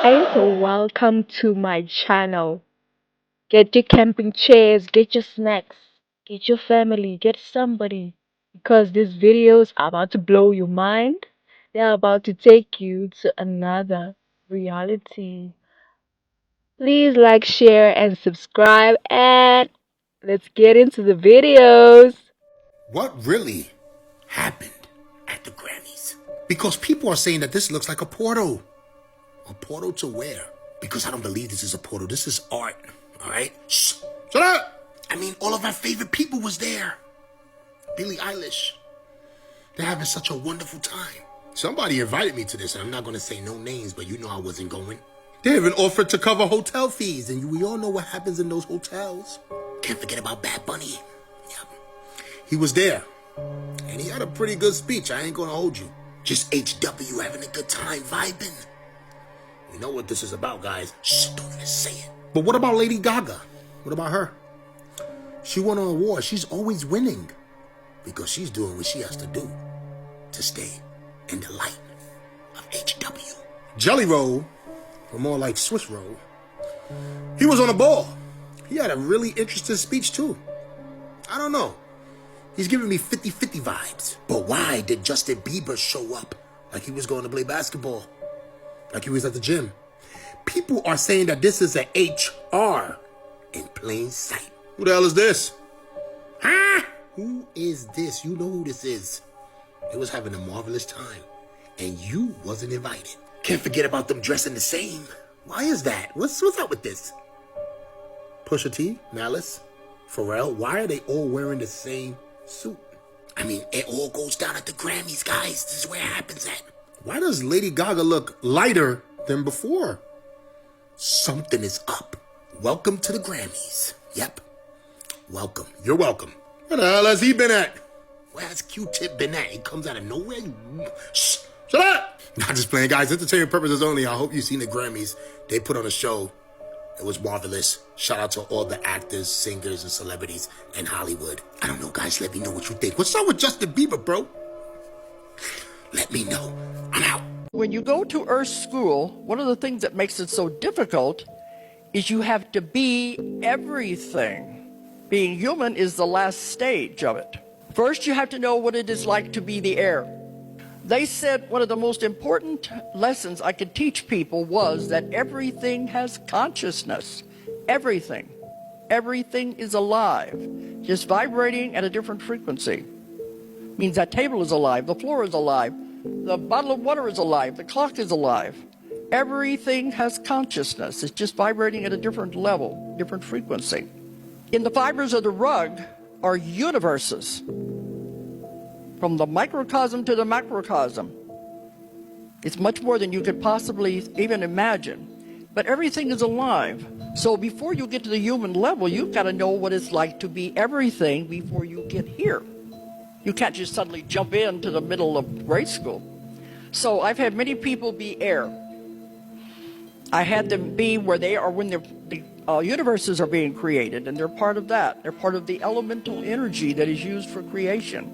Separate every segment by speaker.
Speaker 1: And welcome to my channel. Get your camping chairs, get your snacks, get your family, get somebody. Because these videos are about to blow your mind. They're about to take you to another reality. Please like, share, and subscribe. And let's get into the videos.
Speaker 2: What really happened at the Grammys? Because people are saying that this looks like a portal. A portal to where? Because I don't believe this is a portal. This is art. All right? Shh. Shut up. I mean, all of our favorite people was there. Billie Eilish. They're having such a wonderful time. Somebody invited me to this, and I'm not going to say no names, but you know I wasn't going. They even offered to cover hotel fees, and we all know what happens in those hotels. Can't forget about Bad Bunny. Yep. He was there, and he had a pretty good speech. I ain't going to hold you. Just HW having a good time vibing. We know what this is about, guys. Shh, don't even say it. But what about Lady Gaga? What about her? She won an award. She's always winning because she's doing what she has to do to stay in the light of HW. Jelly Roll, or more like Swiss Roll, he was on a ball. He had a really interesting speech, too. I don't know. He's giving me 50-50 vibes. But why did Justin Bieber show up like he was going to play basketball? Like he was at the gym? People are saying that this is an HR in plain sight. Who the hell is this? Huh? Who is this? You know who this is. They was having a marvelous time, and you wasn't invited. Can't forget about them dressing the same. Why is that? What's up with this? Pusha T, Malice, Pharrell, why are they all wearing the same suit? I mean, it all goes down at the Grammys, guys. This is where it happens at. Why does Lady Gaga look lighter than before? Something is up. Welcome to the Grammys. Yep. Welcome. You're welcome. Where the hell has he been at? Where has Q-Tip been at? He comes out of nowhere. Shh. Shut up. Not just playing, guys. Entertainment purposes only. I hope you've seen the Grammys. They put on a show. It was marvelous. Shout out to all the actors, singers, and celebrities in Hollywood. I don't know, guys. Let me know what you think. What's up with Justin Bieber, bro? Let me know. I'm out.
Speaker 3: When you go to Earth School, one of the things that makes it so difficult is you have to be everything. Being human is the last stage of it. First, you have to know what it is like to be the air. They said one of the most important lessons I could teach people was that everything has consciousness. Everything. Everything is alive, just vibrating at a different frequency. Means that table is alive, the floor is alive, the bottle of water is alive, the clock is alive. Everything has consciousness. It's just vibrating at a different level, different frequency. In the fibers of the rug are universes, from the microcosm to the macrocosm. It's much more than you could possibly even imagine. But everything is alive. So before you get to the human level, you've got to know what it's like to be everything before you get here. You can't just suddenly jump into the middle of grade school. So I've had many people be air. I had them be where they are when the universes are being created, and they're part of that. They're part of the elemental energy that is used for creation.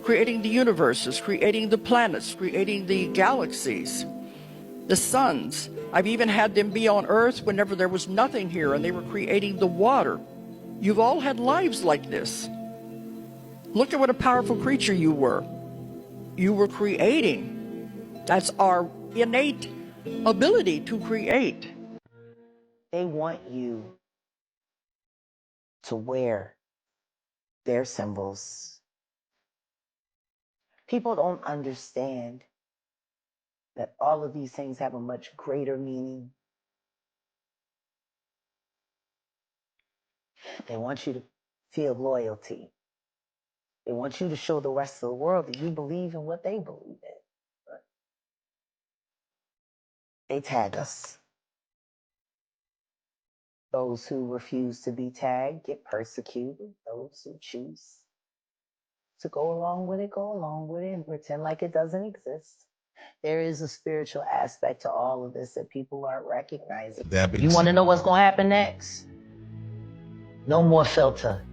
Speaker 3: Creating the universes, creating the planets, creating the galaxies, the suns. I've even had them be on Earth whenever there was nothing here, and they were creating the water. You've all had lives like this. Look at what a powerful creature you were. You were creating. That's our innate ability to create.
Speaker 4: They want you to wear their symbols. People don't understand that all of these things have a much greater meaning. They want you to feel loyalty. They want you to show the rest of the world that you believe in what they believe in. But they tag us. Those who refuse to be tagged get persecuted. Those who choose to go along with it, go along with it and pretend like it doesn't exist. There is a spiritual aspect to all of this that people aren't recognizing. You want to know what's going to happen next? No more filter.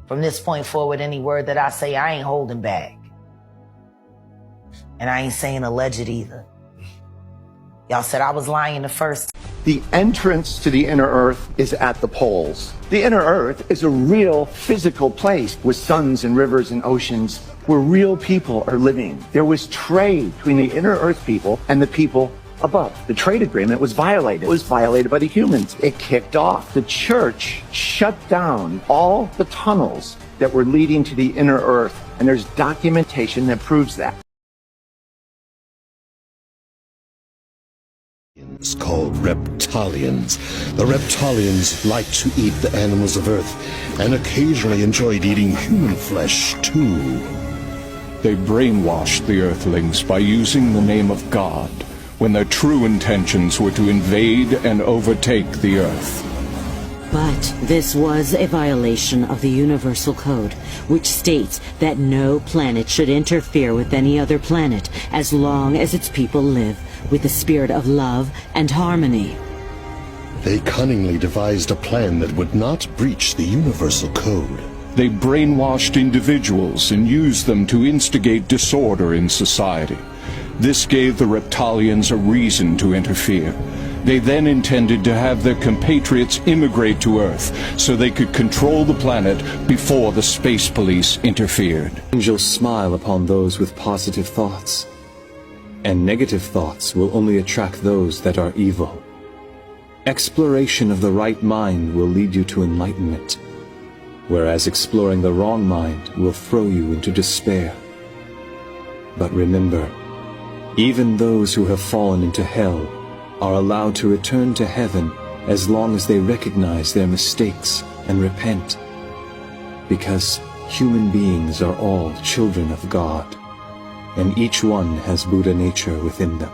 Speaker 4: From this point forward, any word that I say, I ain't holding back. And I ain't saying alleged either. Y'all said I was lying the first.
Speaker 5: The entrance to the inner earth is at the poles. The inner earth is a real physical place with suns and rivers and oceans where real people are living. There was trade between the inner earth people and the people above. The trade agreement was violated. It was violated by the humans. It kicked off. The church shut down all the tunnels that were leading to the inner earth, and there's documentation that proves that.
Speaker 6: It's called reptilians. The reptilians like to eat the animals of Earth and occasionally enjoyed eating human flesh too.
Speaker 7: They brainwashed the Earthlings by using the name of God when their true intentions were to invade and overtake the Earth.
Speaker 8: But this was a violation of the Universal Code, which states that no planet should interfere with any other planet as long as its people live with a spirit of love and harmony.
Speaker 6: They cunningly devised a plan that would not breach the Universal Code.
Speaker 7: They brainwashed individuals and used them to instigate disorder in society. This gave the Reptilians a reason to interfere. They then intended to have their compatriots immigrate to Earth so they could control the planet before the space police interfered.
Speaker 9: Angels smile upon those with positive thoughts, and negative thoughts will only attract those that are evil. Exploration of the right mind will lead you to enlightenment, whereas exploring the wrong mind will throw you into despair. But remember, even those who have fallen into hell are allowed to return to heaven as long as they recognize their mistakes and repent, because human beings are all children of God, and each one has Buddha nature within them.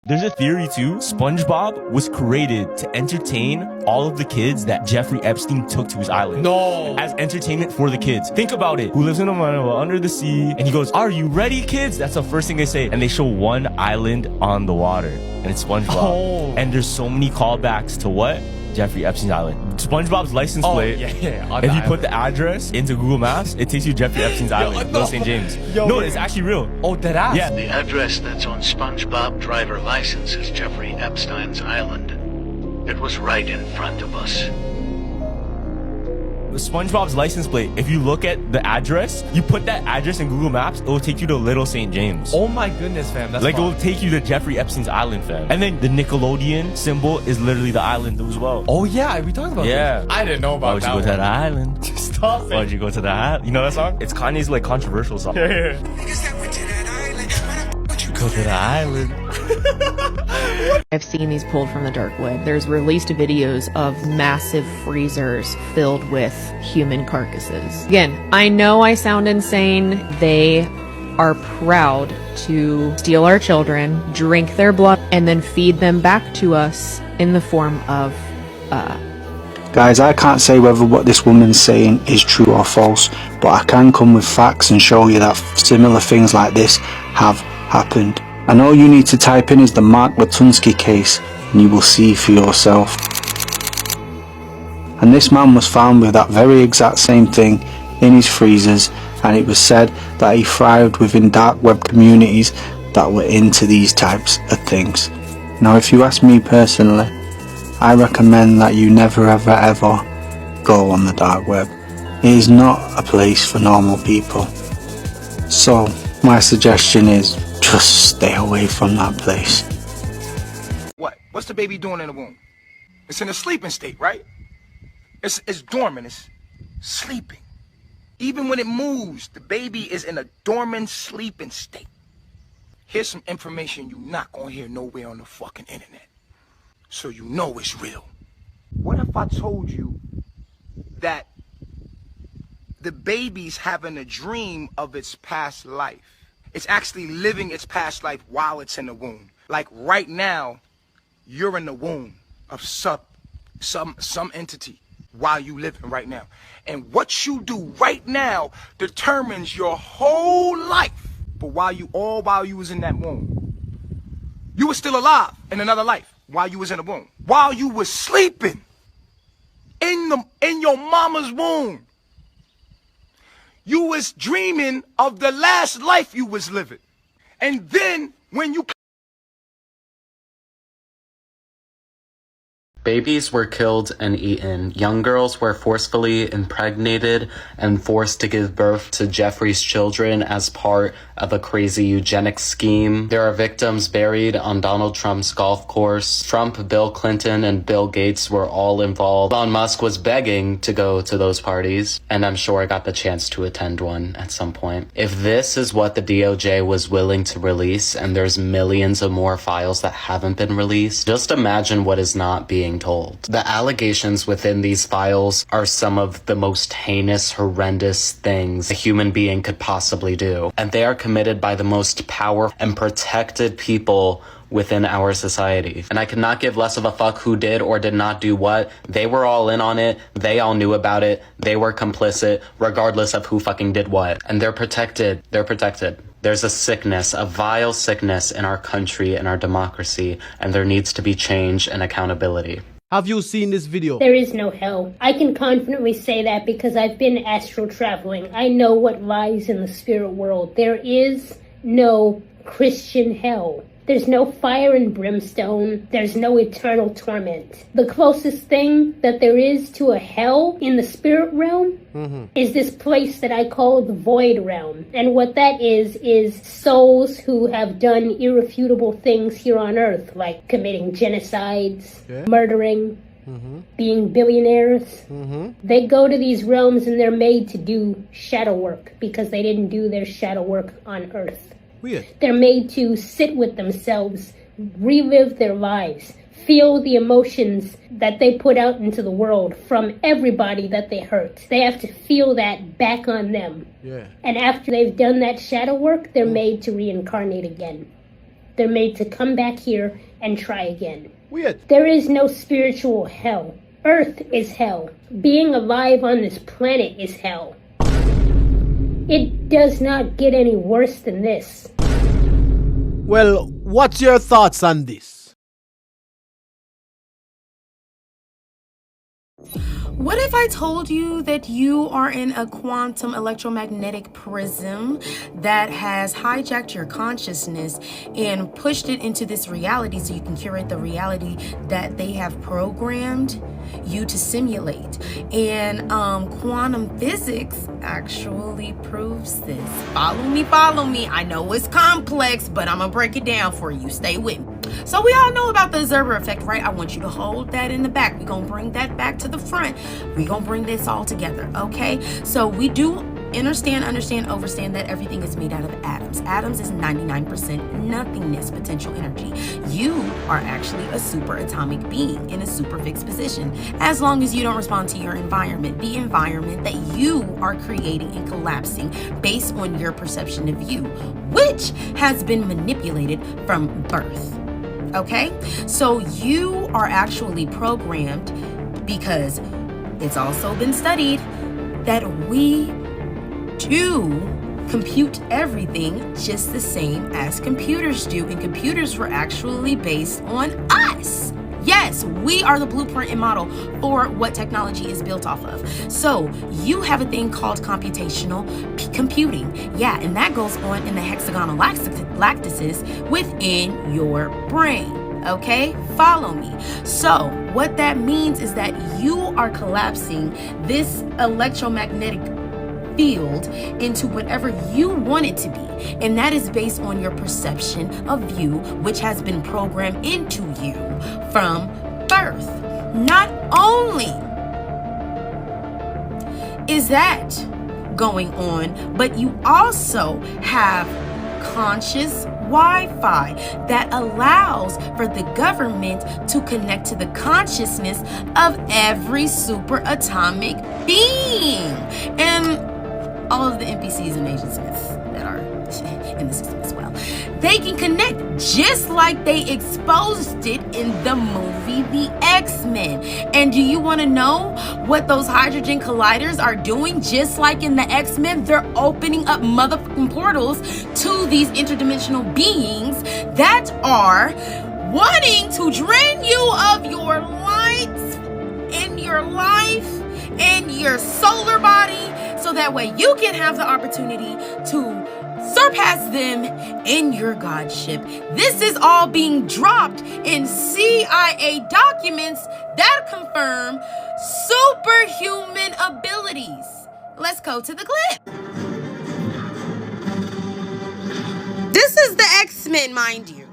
Speaker 10: There's a theory too, SpongeBob was created to entertain all of the kids that Jeffrey Epstein took to his island. No! As entertainment for the kids. Think about it. Who lives in a manor under the sea? And he goes, "Are you ready, kids?" That's the first thing they say. And they show one island on the water. And it's SpongeBob. Oh. And there's so many callbacks to what? Jeffrey Epstein's island. SpongeBob's license plate. If you put the address into Google Maps, it takes you to Jeffrey Epstein's island, Little St. James. No, it's actually real. Oh, dead ass. Yeah.
Speaker 11: The address that's on SpongeBob driver license is Jeffrey Epstein's island. It was right in front of us.
Speaker 10: SpongeBob's license plate, if you look at the address, you put that address in Google Maps, it will take you to Little St. James.
Speaker 12: Oh my goodness, fam. That's
Speaker 10: like, it will take you to Jeffrey Epstein's island, fam. And then the Nickelodeon symbol is literally the island as well.
Speaker 12: Oh yeah, we talked about that. I didn't know about that.
Speaker 10: Why'd you go to the island?
Speaker 12: Stop it.
Speaker 10: Why'd you go to the island? You know that song? It's Kanye's like controversial song.
Speaker 12: Yeah.
Speaker 10: Go to the island.
Speaker 13: I've seen these pulled from the dark web. There's released videos of massive freezers filled with human carcasses. Again, I know I sound insane. They are proud to steal our children, drink their blood, and then feed them back to us in the form of
Speaker 14: Guys, I can't say whether what this woman's saying is true or false, but I can come with facts and show you that similar things like this have happened. And all you need to type in is the Mark Watunsky case, and you will see for yourself. And this man was found with that very exact same thing in his freezers, and it was said that he thrived within dark web communities that were into these types of things. Now, if you ask me personally, I recommend that you never ever go on the dark web. It is not a place for normal people. So my suggestion is just stay away from that place.
Speaker 15: What's the baby doing in the womb? It's in a sleeping state, right? It's dormant, it's sleeping. Even when it moves, the baby is in a dormant sleeping state. Here's some information you're not gonna hear nowhere on the fucking internet, so you know it's real. What if I told you that the baby's having a dream of its past life? It's actually living its past life while it's in the womb. Like right now, you're in the womb of some entity while you living right now. And what you do right now determines your whole life. But while you was in that womb, you were still alive in another life while you was in the womb. While you was sleeping in your mama's womb, you was dreaming of the last life you was living. And then when you
Speaker 16: Babies were killed and eaten. Young girls were forcefully impregnated and forced to give birth to Jeffrey's children as part of a crazy eugenics scheme. There are victims buried on Donald Trump's golf course. Trump, Bill Clinton, and Bill Gates were all involved. Elon Musk was begging to go to those parties, and I'm sure I got the chance to attend one at some point. If this is what the DOJ was willing to release, and there's millions of more files that haven't been released, just imagine what is not being told. The allegations within these files are some of the most heinous, horrendous things a human being could possibly do. And they are committed by the most powerful and protected people within our society. And I could not give less of a fuck who did or did not do what. They were all in on it. They all knew about it. They were complicit, regardless of who fucking did what. And they're protected. They're protected. There's a sickness, a vile sickness in our country and our democracy, and there needs to be change and accountability.
Speaker 17: Have you seen this video?
Speaker 18: There is no hell. I can confidently say that because I've been astral traveling. I know what lies in the spirit world. There is no Christian hell. There's no fire and brimstone. There's no eternal torment. The closest thing that there is to a hell in the spirit realm is this place that I call the void realm. And what that is souls who have done irrefutable things here on earth, like committing genocides, murdering, being billionaires. They go to these realms and they're made to do shadow work because they didn't do their shadow work on earth.
Speaker 17: Weird.
Speaker 18: They're made to sit with themselves, relive their lives, feel the emotions that they put out into the world from everybody that they hurt. They have to feel that back on them.
Speaker 17: Yeah.
Speaker 18: And after they've done that shadow work, they're made to reincarnate again. They're made to come back here and try again.
Speaker 17: Weird.
Speaker 18: There is no spiritual hell. Earth is hell. Being alive on this planet is hell. It does not get any worse than this.
Speaker 17: Well, what's your thoughts on this?
Speaker 19: What if I told you that you are in a quantum electromagnetic prism that has hijacked your consciousness and pushed it into this reality so you can curate the reality that they have programmed you to simulate? And quantum physics actually proves this. Follow me. I know it's complex, but I'm gonna break it down for you. Stay with me. So we all know about the observer effect, right? I want you to hold that in the back. We're gonna bring that back to the front. We're gonna bring this all together, okay? So we do understand that everything is made out of atoms. Atoms is 99% nothingness potential energy. You are actually a superatomic being in a super fixed position, as long as you don't respond to your environment, the environment that you are creating and collapsing based on your perception of you, which has been manipulated from birth. Okay, so you are actually programmed because it's also been studied that we do compute everything just the same as computers do, and computers were actually based on us. Yes, we are the blueprint and model for what technology is built off of. So you have a thing called computational computing. Yeah, and that goes on in the hexagonal lattices within your brain. Okay, follow me. So what that means is that you are collapsing this electromagnetic field into whatever you want it to be, and that is based on your perception of you, which has been programmed into you from birth. Not only is that going on, but you also have conscious Wi-Fi that allows for the government to connect to the consciousness of every superatomic being and all of the NPCs and Agent Smiths that are in the system as well. They can connect just like they exposed it in the movie The X-Men. And do you want to know what those hydrogen colliders are doing? Just like in the X-Men, they're opening up motherfucking portals to these interdimensional beings that are wanting to drain you of your lights in your life and your solar body, so that way you can have the opportunity to surpass them in your godship. This is all being dropped in CIA documents that confirm superhuman abilities. Let's go to the clip.
Speaker 20: This is the X-Men, mind you,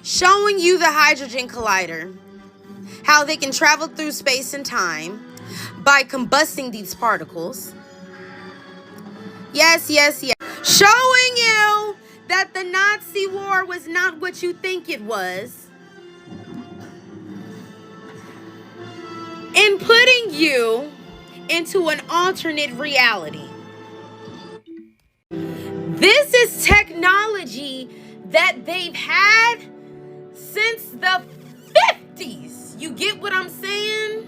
Speaker 20: showing you the hydrogen collider, how they can travel through space and time by combusting these particles. Yes, yes, yes. Showing you that the Nazi war was not what you think it was. And putting you into an alternate reality. This is technology that they've had since the 50s. You get what I'm saying?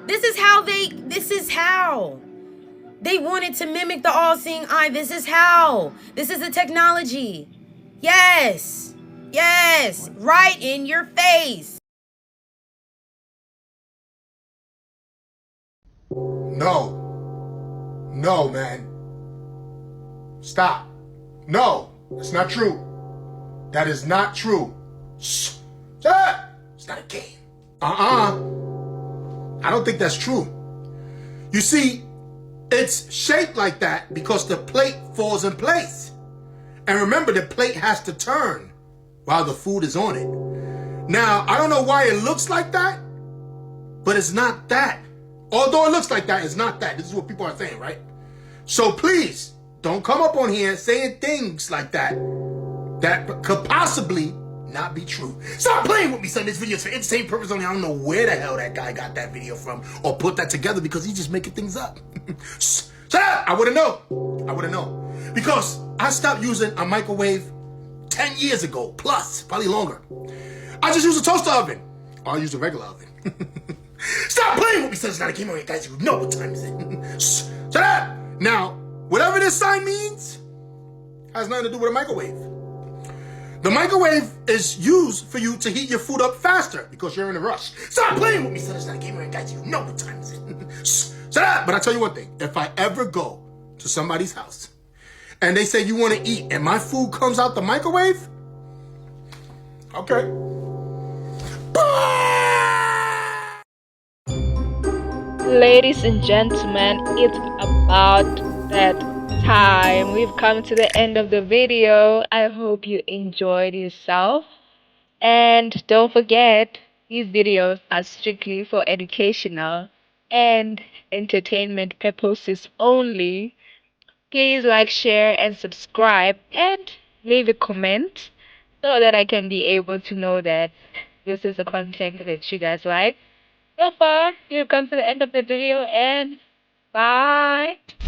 Speaker 20: This is how they wanted to mimic the all-seeing eye. This is how. This is the technology. Yes. Yes. Right in your face.
Speaker 2: No. No, man. Stop. No. That's not true. That is not true. Shh. Shut up. It's not a game. I don't think that's true. You see, it's shaped like that because the plate falls in place. And remember, the plate has to turn while the food is on it. Now, I don't know why it looks like that, but it's not that. Although it looks like that, it's not that. This is what people are saying, right? So please, don't come up on here saying things like that that could possibly not be true. Stop playing with me, son. This video is for entertainment purpose only. I don't know where the hell that guy got that video from or put that together because he's just making things up. Shut up! I wouldn't know. I wouldn't know. Because I stopped using a microwave 10 years ago, plus, probably longer. I just use a toaster oven. Or I use a regular oven. Stop playing with me, son. It's not a game on here, guys. You know what time is it. Shut up! Now, whatever this sign means has nothing to do with a microwave. The microwave is used for you to heat your food up faster because you're in a rush. Stop playing with me, son. It's not a game on here, guys. You know what time is it. Shut up! But I tell you one thing. If I ever go to somebody's house and they say you want to eat and my food comes out the microwave, okay.
Speaker 1: Ladies and gentlemen, it's about that time. We've come to the end of the video. I hope you enjoyed yourself. And don't forget, these videos are strictly for educational and entertainment purposes only. Please like, share, and subscribe, and leave a comment so that I can be able to know that this is the content that you guys like. So far, you've come to the end of the video, and bye.